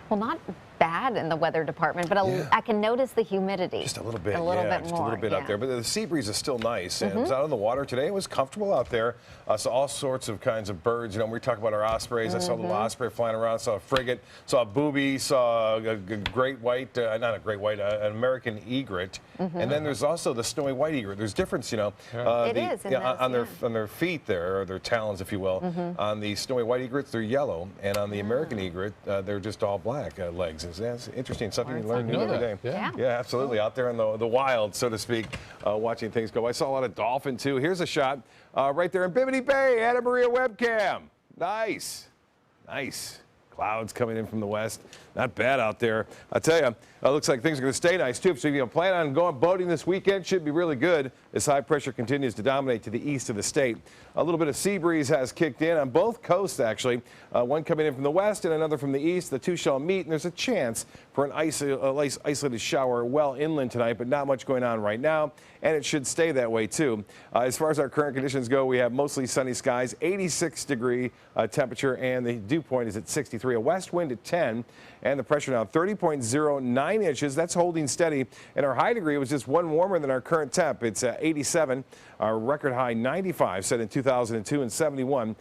Well, not bad in the weather department, but I can notice the humidity. Just a little bit, a little yeah, bit just more, a little bit yeah. out there. But the sea breeze is still nice. And I was out on the water today. It was comfortable out there. Saw all sorts of kinds of birds. You know, we talk about our ospreys. I saw a little osprey flying around. Saw a frigate. Saw a booby. Saw a great white, not a great white, an American egret. And then there's also the snowy white egret. There's difference, you know. On their feet there, or their talons, if you will. On the snowy white egrets, they're yellow, and on the American egret, they're just all black legs. That's interesting. Something you learn new every day. Yeah, absolutely. Out there in the wild, so to speak, watching things go. I saw a lot of dolphin too. Here's a shot right there in Bimini Bay. Anna Maria webcam. Nice, nice. Clouds coming in from the west. Not bad out there. I'll tell you, it looks like things are going to stay nice, too. So if you plan on going boating this weekend, should be really good as high pressure continues to dominate to the east of the state. A little bit of sea breeze has kicked in on both coasts, actually. One coming in from the west and another from the east. The two shall meet, and there's a chance for an isolated shower well inland tonight, but not much going on right now, and it should stay that way, too. As far as our current conditions go, we have mostly sunny skies, 86-degree temperature, and the dew point is at 63. A west wind at 10. And the pressure now 30.09 inches. That's holding steady. And our high degree was just one warmer than our current temp. It's 87. Our record high 95 set in 2002 and 71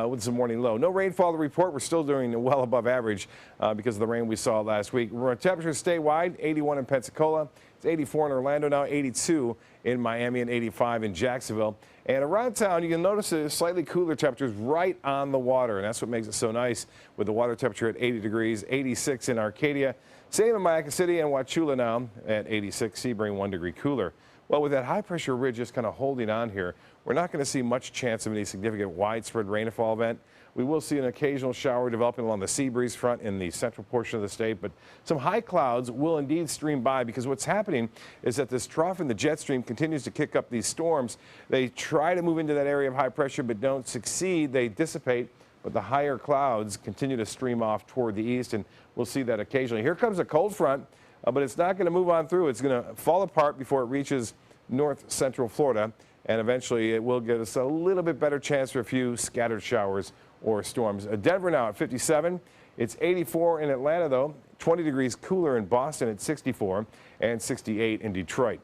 with some morning low. No rainfall to report. We're still doing well above average because of the rain we saw last week. Temperatures statewide 81 in Pensacola. It's 84 in Orlando now, 82 in Miami, and 85 in Jacksonville. And around town, you can notice the slightly cooler temperatures right on the water, and that's what makes it so nice with the water temperature at 80 degrees, 86 in Arcadia. Same in Mayaca City and Wauchula now at 86, Sebring 1 degree cooler. Well, with that high pressure ridge just kind of holding on here, we're not going to see much chance of any significant widespread rainfall event. We will see an occasional shower developing along the sea breeze front in the central portion of the state, but some high clouds will indeed stream by because what's happening is that this trough in the jet stream continues to kick up these storms. They try to move into that area of high pressure but don't succeed. They dissipate, but the higher clouds continue to stream off toward the east, and we'll see that occasionally. Here comes a cold front, but it's not going to move on through. It's going to fall apart before it reaches north central Florida, and eventually it will give us a little bit better chance for a few scattered showers or storms. Denver now at 57. It's 84 in Atlanta, though. 20 degrees cooler in Boston at 64 and 68 in Detroit.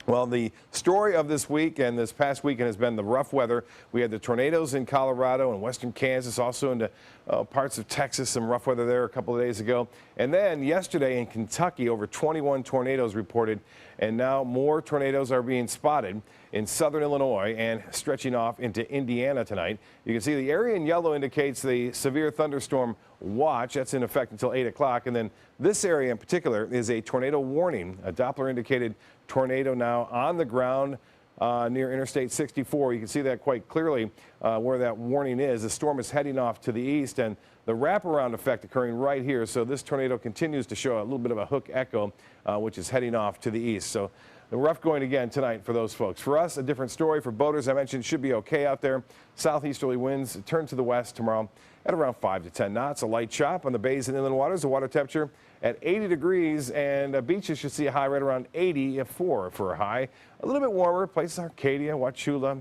Well, the story of this week and this past weekend has been the rough weather. We had the tornadoes in Colorado and western Kansas, also into parts of Texas, some rough weather there a couple of days ago. And then yesterday in Kentucky, over 21 tornadoes reported, and now more tornadoes are being spotted in southern Illinois and stretching off into Indiana tonight. You can see the area in yellow indicates the severe thunderstorm watch. That's in effect until 8 o'clock. And then this area in particular is a tornado warning, a Doppler indicated tornado now on the ground near Interstate 64. You can see that quite clearly where that warning is. The storm is heading off to the east, and the wraparound effect occurring right here. So this tornado continues to show a little bit of a hook echo, which is heading off to the east. So the rough going again tonight for those folks. For us, a different story. For boaters, I mentioned, should be okay out there. Southeasterly winds turn to the west tomorrow at around 5 to 10 knots. A light chop on the bays and inland waters. The water temperature at 80 degrees, and beaches should see a high right around 84 for a high. A little bit warmer. Places Arcadia, Wauchula,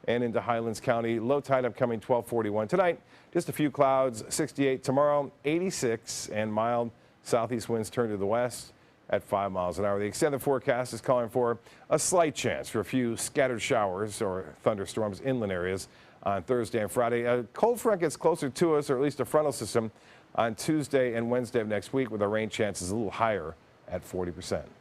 and into Highlands County. Low tide upcoming 12:41 tonight. Just a few clouds. 68 tomorrow, 86, and mild southeast winds turn to the west at 5 miles an hour. The extended forecast is calling for a slight chance for a few scattered showers or thunderstorms inland areas on Thursday and Friday. A cold front gets closer to us, or at least a frontal system, on Tuesday and Wednesday of next week, with our rain chances a little higher at 40%.